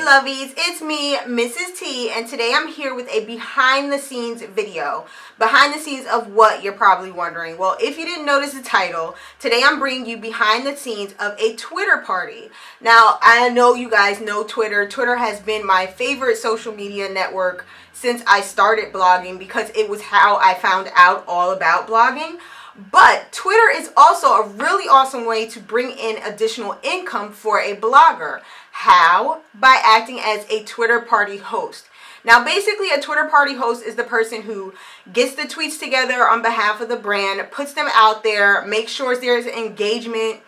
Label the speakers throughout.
Speaker 1: lovies, it's me, Mrs. T, and today I'm here with a behind the scenes video. Behind the scenes of what, you're probably wondering. Well, if you didn't notice the title, today I'm bringing you behind the scenes of a Twitter party. Now, I know you guys know Twitter. Twitter has been my favorite social media network since I started blogging because it was how I found out all about blogging. But Twitter is also a really awesome way to bring in additional income for a blogger. How? By acting as a Twitter party host. Now, basically, a Twitter party host is the person who gets the tweets together on behalf of the brand, puts them out there, makes sure there's engagement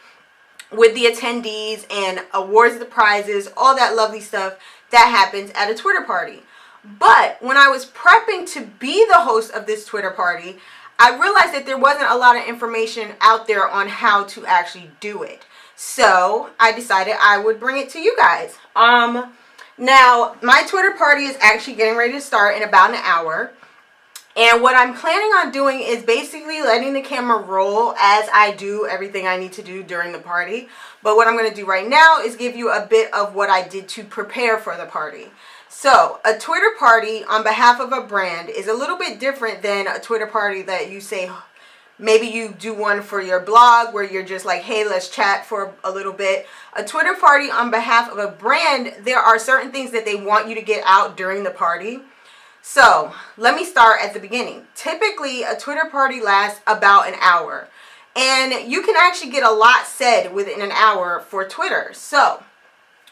Speaker 1: with the attendees and awards the prizes, all that lovely stuff that happens at a Twitter party. But when I was prepping to be the host of this Twitter party, I realized that there wasn't a lot of information out there on how to actually do it. So I decided I would bring it to you guys. Now, my Twitter party is actually getting ready to start in about an hour. And what I'm planning on doing is basically letting the camera roll as I do everything I need to do during the party. But what I'm going to do right now is give you a bit of what I did to prepare for the party. So, a Twitter party on behalf of a brand is a little bit different than a Twitter party that you say, maybe you do one for your blog where you're just like, hey, let's chat for a little bit. A Twitter party on behalf of a brand, there are certain things that they want you to get out during the party. So, let me start at the beginning. Typically, a Twitter party lasts about an hour. And you can actually get a lot said within an hour for Twitter. So,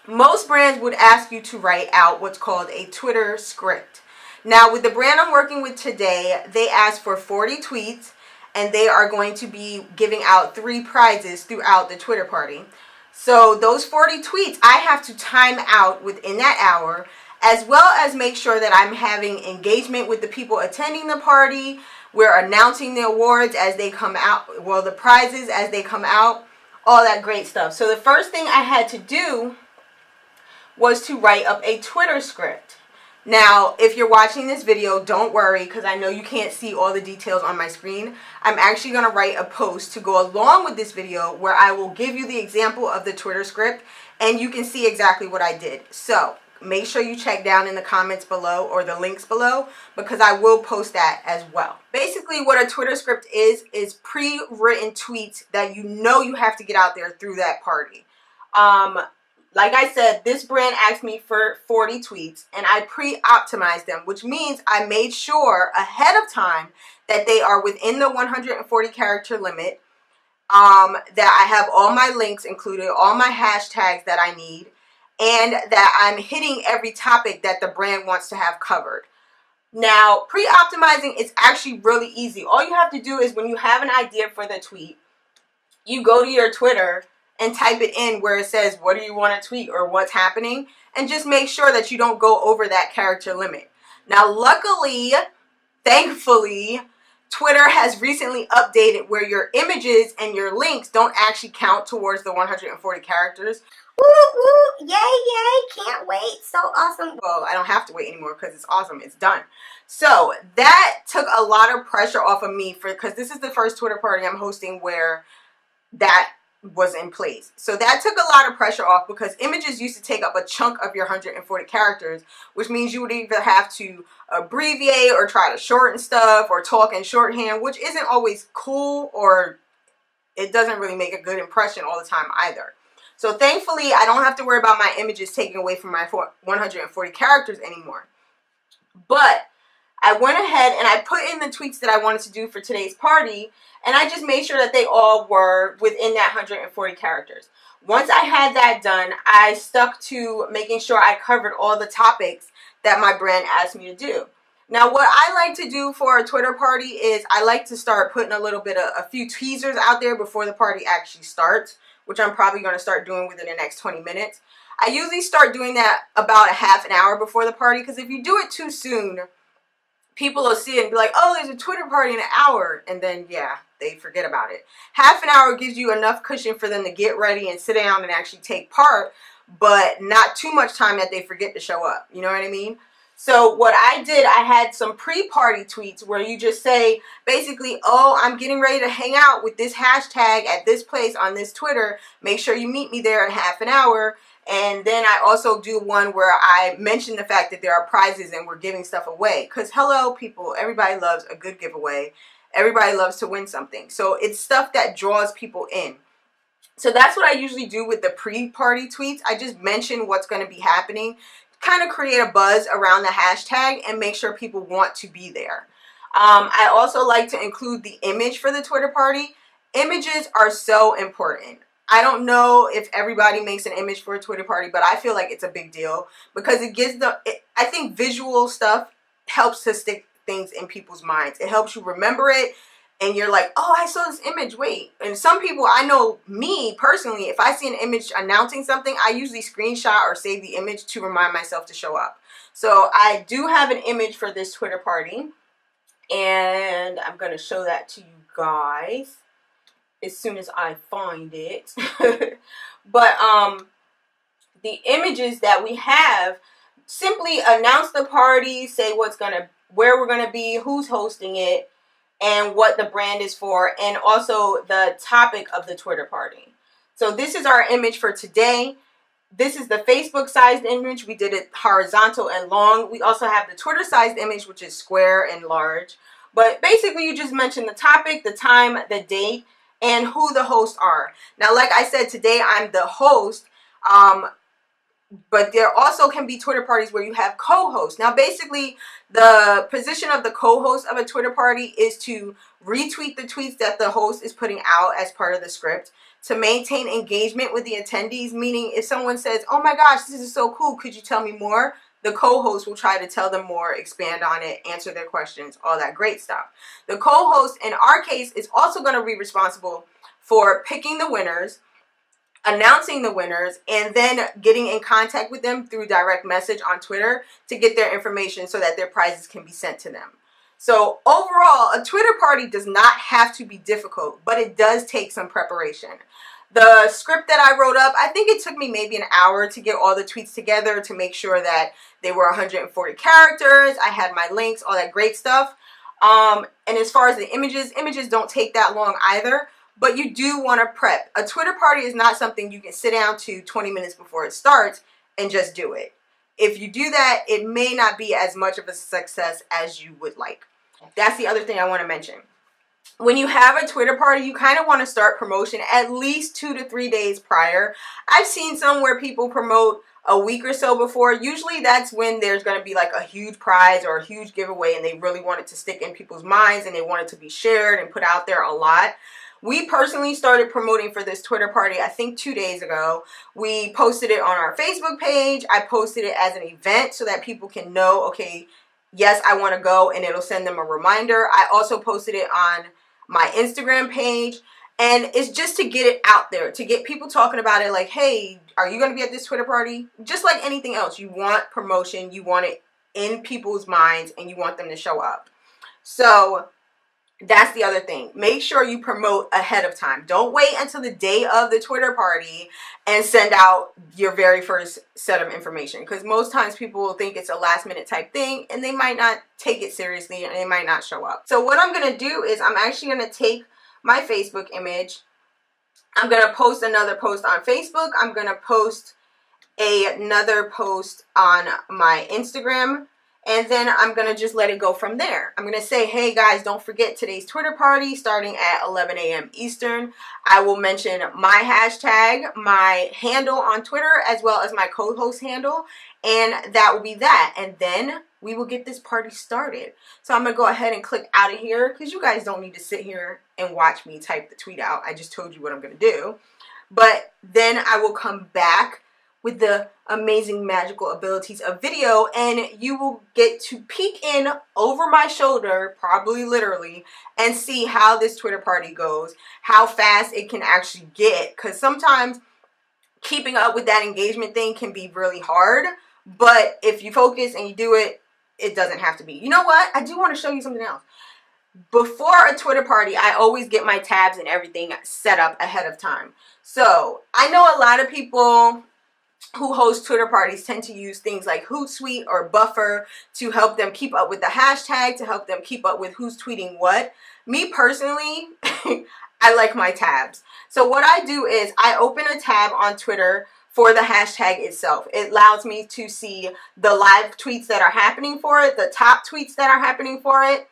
Speaker 1: most brands would ask you to write out what's called a Twitter script. Now, with the brand I'm working with today, they asked for 40 tweets, and they are going to be giving out 3 prizes throughout the Twitter party. So those 40 tweets, I have to time out within that hour, as well as make sure that I'm having engagement with the people attending the party. We're announcing the awards as they come out, well, the prizes as they come out, all that great stuff. So the first thing I had to do was to write up a Twitter script. Now, if you're watching this video, don't worry, because I know you can't see all the details on my screen. I'm actually going to write a post to go along with this video where I will give you the example of the Twitter script, and you can see exactly what I did. So, make sure you check down in the comments below or the links below, because I will post that as well. Basically, what a Twitter script is pre-written tweets that you know you have to get out there through that party. Like I said, this brand asked me for 40 tweets, and I pre-optimized them, which means I made sure ahead of time that they are within the 140 character limit, that I have all my links included, all my hashtags that I need, and that I'm hitting every topic that the brand wants to have covered. Now, pre-optimizing is actually really easy. All you have to do is when you have an idea for the tweet, you go to your Twitter and type it in where it says, what do you want to tweet or what's happening? And just make sure that you don't go over that character limit. Now, luckily, thankfully, Twitter has recently updated where your images and your links don't actually count towards the 140 characters.
Speaker 2: Woo, woo, yay, yay, can't wait, so awesome.
Speaker 1: Well, I don't have to wait anymore because it's awesome, it's done. So that took a lot of pressure off of me because this is the first Twitter party I'm hosting where that was in place. So that took a lot of pressure off because images used to take up a chunk of your 140 characters, which means you would either have to abbreviate or try to shorten stuff or talk in shorthand, which isn't always cool, or it doesn't really make a good impression all the time either. So thankfully, I don't have to worry about my images taking away from my 140 characters anymore. But I went ahead and I put in the tweets that I wanted to do for today's party, and I just made sure that they all were within that 140 characters. Once I had that done, I stuck to making sure I covered all the topics that my brand asked me to do. Now, what I like to do for a Twitter party is I like to start putting a few teasers out there before the party actually starts, which I'm probably going to start doing within the next 20 minutes. I usually start doing that about a half an hour before the party, because if you do it too soon, people will see it and be like, oh, there's a Twitter party in an hour, and then, yeah, they forget about it. Half an hour gives you enough cushion for them to get ready and sit down and actually take part, but not too much time that they forget to show up. You know what I mean? So what I did, I had some pre-party tweets where you just say, basically, oh, I'm getting ready to hang out with this hashtag at this place on this Twitter. Make sure you meet me there in half an hour. And then I also do one where I mention the fact that there are prizes and we're giving stuff away. Because hello, people, everybody loves a good giveaway. Everybody loves to win something. So it's stuff that draws people in. So that's what I usually do with the pre-party tweets. I just mention what's going to be happening, kind of create a buzz around the hashtag and make sure people want to be there. I also like to include the image for the Twitter party. Images are so important. I don't know if everybody makes an image for a Twitter party, but I feel like it's a big deal because it gives I think visual stuff helps to stick things in people's minds. It helps you remember it. And you're like, oh, I saw this image, wait. And some people, I know me personally, if I see an image announcing something, I usually screenshot or save the image to remind myself to show up. So I do have an image for this Twitter party. And I'm going to show that to you guys as soon as I find it. But the images that we have simply announce the party, say where we're going to be, who's hosting it, and what the brand is for, and also the topic of the Twitter party. So this is our image for today. This is the Facebook sized image. We did it horizontal and long. We also have the Twitter sized image, which is square and large. But basically you just mention the topic, the time, the date, and who the hosts are. Now, like I said, today I'm the host. But there also can be Twitter parties where you have co-hosts. Now, basically, the position of the co-host of a Twitter party is to retweet the tweets that the host is putting out as part of the script, to maintain engagement with the attendees, meaning if someone says, oh my gosh, this is so cool, could you tell me more? The co-host will try to tell them more, expand on it, answer their questions, all that great stuff. The co-host, in our case, is also going to be responsible for picking the winners, announcing the winners, and then getting in contact with them through direct message on Twitter to get their information so that their prizes can be sent to them. So overall, a Twitter party does not have to be difficult, but it does take some preparation. The script that I wrote up, I think it took me maybe an hour to get all the tweets together to make sure that they were 140 characters. I had my links, all that great stuff. And as far as the images don't take that long either. But you do want to prep. A Twitter party is not something you can sit down to 20 minutes before it starts and just do it. If you do that, it may not be as much of a success as you would like. That's the other thing I want to mention. When you have a Twitter party, you kind of want to start promotion at least 2 to 3 days prior. I've seen some where people promote a week or so before. Usually that's when there's going to be like a huge prize or a huge giveaway and they really want it to stick in people's minds and they want it to be shared and put out there a lot. We personally started promoting for this Twitter party, I think 2 days ago. We posted it on our Facebook page. I posted it as an event so that people can know, okay, yes, I want to go, and it'll send them a reminder. I also posted it on my Instagram page, and it's just to get it out there, to get people talking about it like, hey, are you going to be at this Twitter party? Just like anything else, you want promotion, you want it in people's minds, and you want them to show up. So that's the other thing. Make sure you promote ahead of time. Don't wait until the day of the Twitter party and send out your very first set of information, because most times people will think it's a last minute type thing and they might not take it seriously and they might not show up. So what I'm going to do is I'm actually going to take my Facebook image. I'm going to post another post on Facebook. I'm going to post another post on my Instagram. And then I'm going to just let it go from there. I'm going to say, hey guys, don't forget today's Twitter party starting at 11 a.m. Eastern. I will mention my hashtag, my handle on Twitter, as well as my co-host handle. And that will be that. And then we will get this party started. So I'm going to go ahead and click out of here because you guys don't need to sit here and watch me type the tweet out. I just told you what I'm going to do. But then I will come back with the amazing magical abilities of video, and you will get to peek in over my shoulder, probably literally, and see how this Twitter party goes, how fast it can actually get, because sometimes keeping up with that engagement thing can be really hard, but if you focus and you do it, it doesn't have to be. You know what? I do want to show you something else. Before a Twitter party, I always get my tabs and everything set up ahead of time. So I know a lot of people who host Twitter parties tend to use things like Hootsuite or Buffer to help them keep up with the hashtag, to help them keep up with who's tweeting what. Me personally, I like my tabs. So what I do is I open a tab on Twitter for the hashtag itself. It allows me to see the live tweets that are happening for it, the top tweets that are happening for it.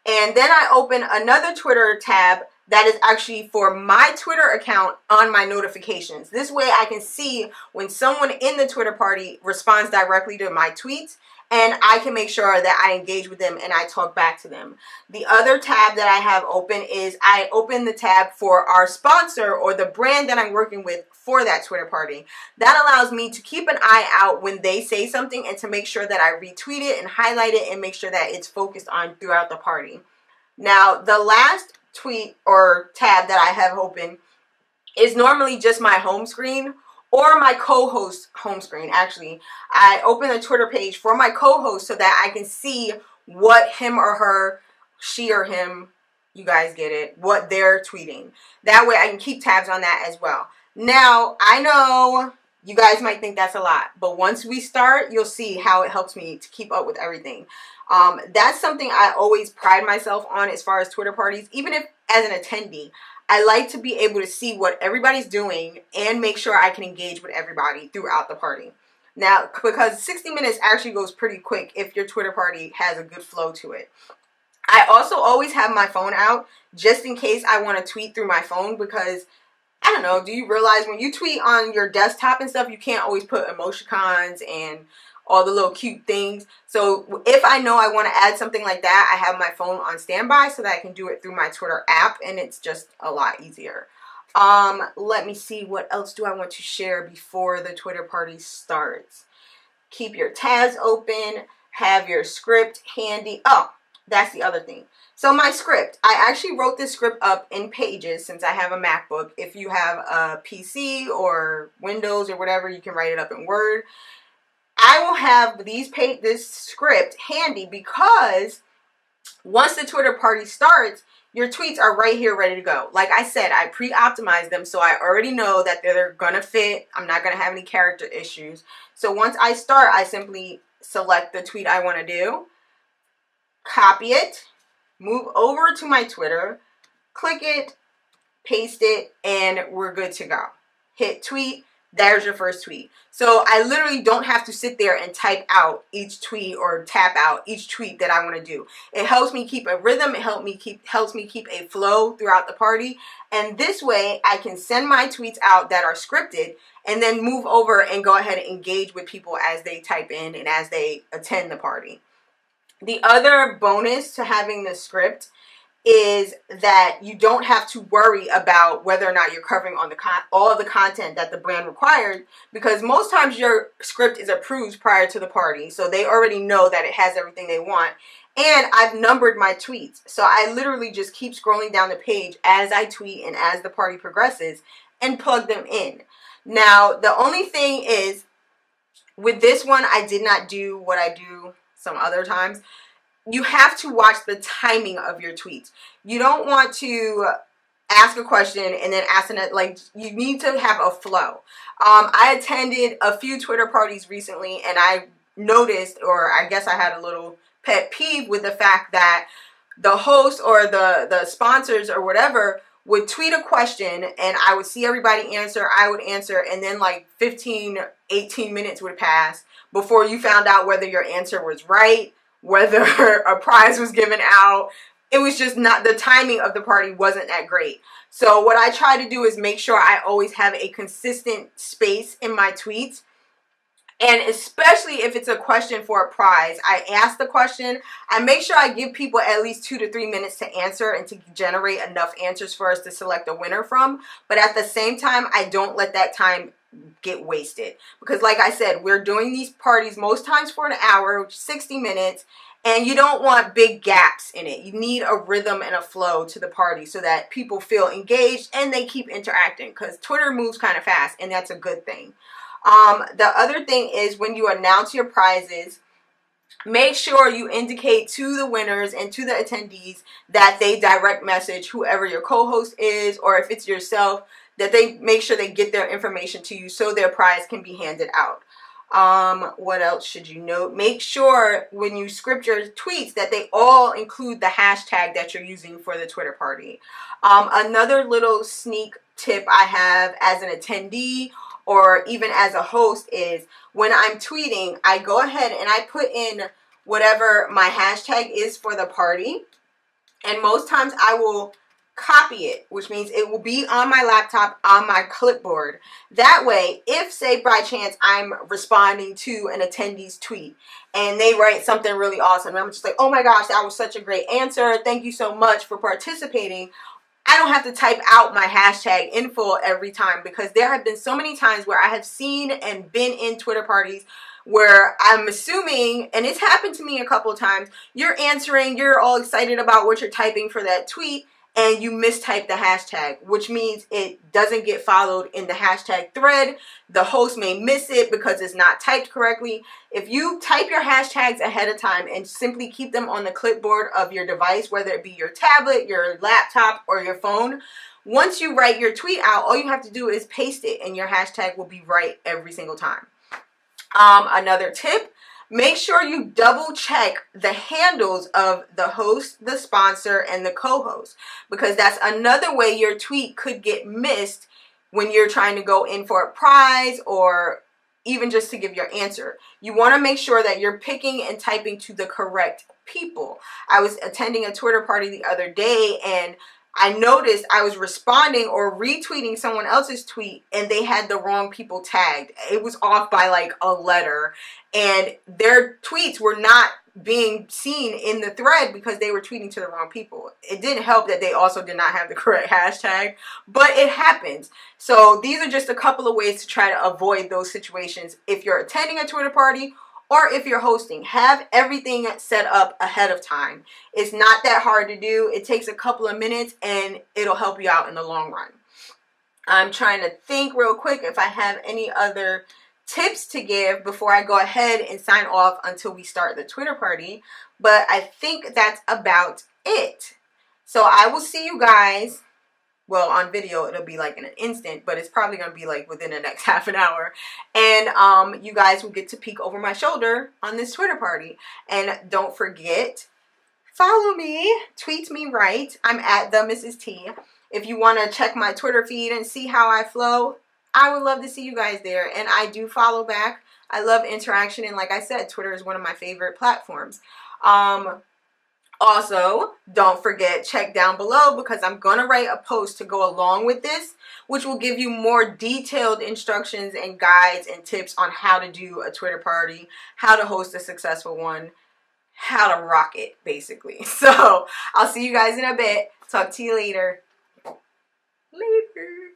Speaker 1: And then I open another Twitter tab that is actually for my Twitter account on my notifications. This way I can see when someone in the Twitter party responds directly to my tweets, and I can make sure that I engage with them and I talk back to them. The other tab that I have open is I open the tab for our sponsor or the brand that I'm working with for that Twitter party. That allows me to keep an eye out when they say something and to make sure that I retweet it and highlight it and make sure that it's focused on throughout the party. Now, the last tweet or tab that I have open is normally just my home screen or my co-host home screen. Actually, I open a Twitter page for my co-host so that I can see what him or her, she or him, you guys get it, what they're tweeting. That way I can keep tabs on that as well. Now, I know you guys might think that's a lot, but once we start, you'll see how it helps me to keep up with everything. That's something I always pride myself on as far as Twitter parties. Even if as an attendee, I like to be able to see what everybody's doing and make sure I can engage with everybody throughout the party. Now, because 60 minutes actually goes pretty quick if your Twitter party has a good flow to it. I also always have my phone out just in case I want to tweet through my phone, because I don't know, do you realize when you tweet on your desktop and stuff, you can't always put emoticons and all the little cute things. So if I know I want to add something like that, I have my phone on standby so that I can do it through my Twitter app, and it's just a lot easier. Let me see, what else do I want to share before the Twitter party starts? Keep your tabs open, have your script handy. Oh, that's the other thing. So my script, I actually wrote this script up in Pages since I have a MacBook. If you have a PC or Windows or whatever, you can write it up in Word. I will have this script handy because once the Twitter party starts, your tweets are right here ready to go. Like I said, I pre-optimized them, so I already know that they're going to fit. I'm not going to have any character issues. So once I start, I simply select the tweet I want to do, copy it, move over to my Twitter, click it, paste it, and we're good to go. Hit tweet. There's your first tweet. So I literally don't have to sit there and type out each tweet or tap out each tweet that I want to do. It helps me keep a rhythm. It helps me keep a flow throughout the party. And this way I can send my tweets out that are scripted and then move over and go ahead and engage with people as they type in and as they attend the party. The other bonus to having the script is that you don't have to worry about whether or not you're covering on all of the content that the brand required, because most times your script is approved prior to the party, so they already know that it has everything they want. And I've numbered my tweets, so I literally just keep scrolling down the page as I tweet and as the party progresses and plug them in. Now, the only thing is, with this one, I did not do what I do some other times. You have to watch the timing of your tweets. You don't want to ask a question and then ask it, like, you need to have a flow. I attended a few Twitter parties recently, and I noticed, or I guess I had a little pet peeve with the fact that the host or the sponsors or whatever would tweet a question and I would see everybody answer, I would answer, and then like 15, 18 minutes would pass before you found out whether your answer was right, whether a prize was given out. It was just not, the timing of the party wasn't that great. So what I try to do is make sure I always have a consistent space in my tweets. And especially if it's a question for a prize, I ask the question, I make sure I give people at least 2 to 3 minutes to answer and to generate enough answers for us to select a winner from. But at the same time, I don't let that time get wasted, because like I said, we're doing these parties most times for an hour, 60 minutes, and you don't want big gaps in it. You need a rhythm and a flow to the party so that people feel engaged and they keep interacting, because Twitter moves kind of fast, and that's a good thing. The other thing is, when you announce your prizes, make sure you indicate to the winners and to the attendees that they direct message whoever your co-host is, or if it's yourself, that they make sure they get their information to you so their prize can be handed out. What else should you note? Make sure when you script your tweets that they all include the hashtag that you're using for the Twitter party. Another little sneak tip I have as an attendee or even as a host, is when I'm tweeting, I go ahead and I put in whatever my hashtag is for the party. And most times I will copy it, which means it will be on my laptop, on my clipboard. That way, if, say, by chance, I'm responding to an attendee's tweet and they write something really awesome, and I'm just like, oh my gosh, that was such a great answer. Thank you so much for participating. I don't have to type out my hashtag in full every time, because there have been so many times where I have seen and been in Twitter parties where I'm assuming, and it's happened to me a couple of times, you're answering, you're all excited about what you're typing for that tweet, and you mistype the hashtag, which means it doesn't get followed in the hashtag thread. The host may miss it because it's not typed correctly. If you type your hashtags ahead of time and simply keep them on the clipboard of your device, whether it be your tablet, your laptop, or your phone, once you write your tweet out, all you have to do is paste it and your hashtag will be right every single time. Another tip, make sure you double check the handles of the host, the sponsor, and the co-host, because that's another way your tweet could get missed when you're trying to go in for a prize or even just to give your answer. You want to make sure that you're picking and typing to the correct people. I was attending a Twitter party the other day, and I noticed I was responding or retweeting someone else's tweet and they had the wrong people tagged. It was off by like a letter, and their tweets were not being seen in the thread because they were tweeting to the wrong people. It didn't help that they also did not have the correct hashtag, but it happens. So these are just a couple of ways to try to avoid those situations. If you're attending a Twitter party, or if you're hosting, have everything set up ahead of time. It's not that hard to do. It takes a couple of minutes and it'll help you out in the long run. I'm trying to think real quick if I have any other tips to give before I go ahead and sign off until we start the Twitter party. But I think that's about it. So I will see you guys. Well, on video, it'll be like in an instant, but it's probably going to be like within the next half an hour. And you guys will get to peek over my shoulder on this Twitter party. And don't forget, follow me, tweet me right. I'm at TheMrsTee. If you want to check my Twitter feed and see how I flow, I would love to see you guys there. And I do follow back. I love interaction. And like I said, Twitter is one of my favorite platforms. Also, don't forget, check down below because I'm going to write a post to go along with this, which will give you more detailed instructions and guides and tips on how to do a Twitter party, how to host a successful one, how to rock it, basically. So, I'll see you guys in a bit. Talk to you later. Later.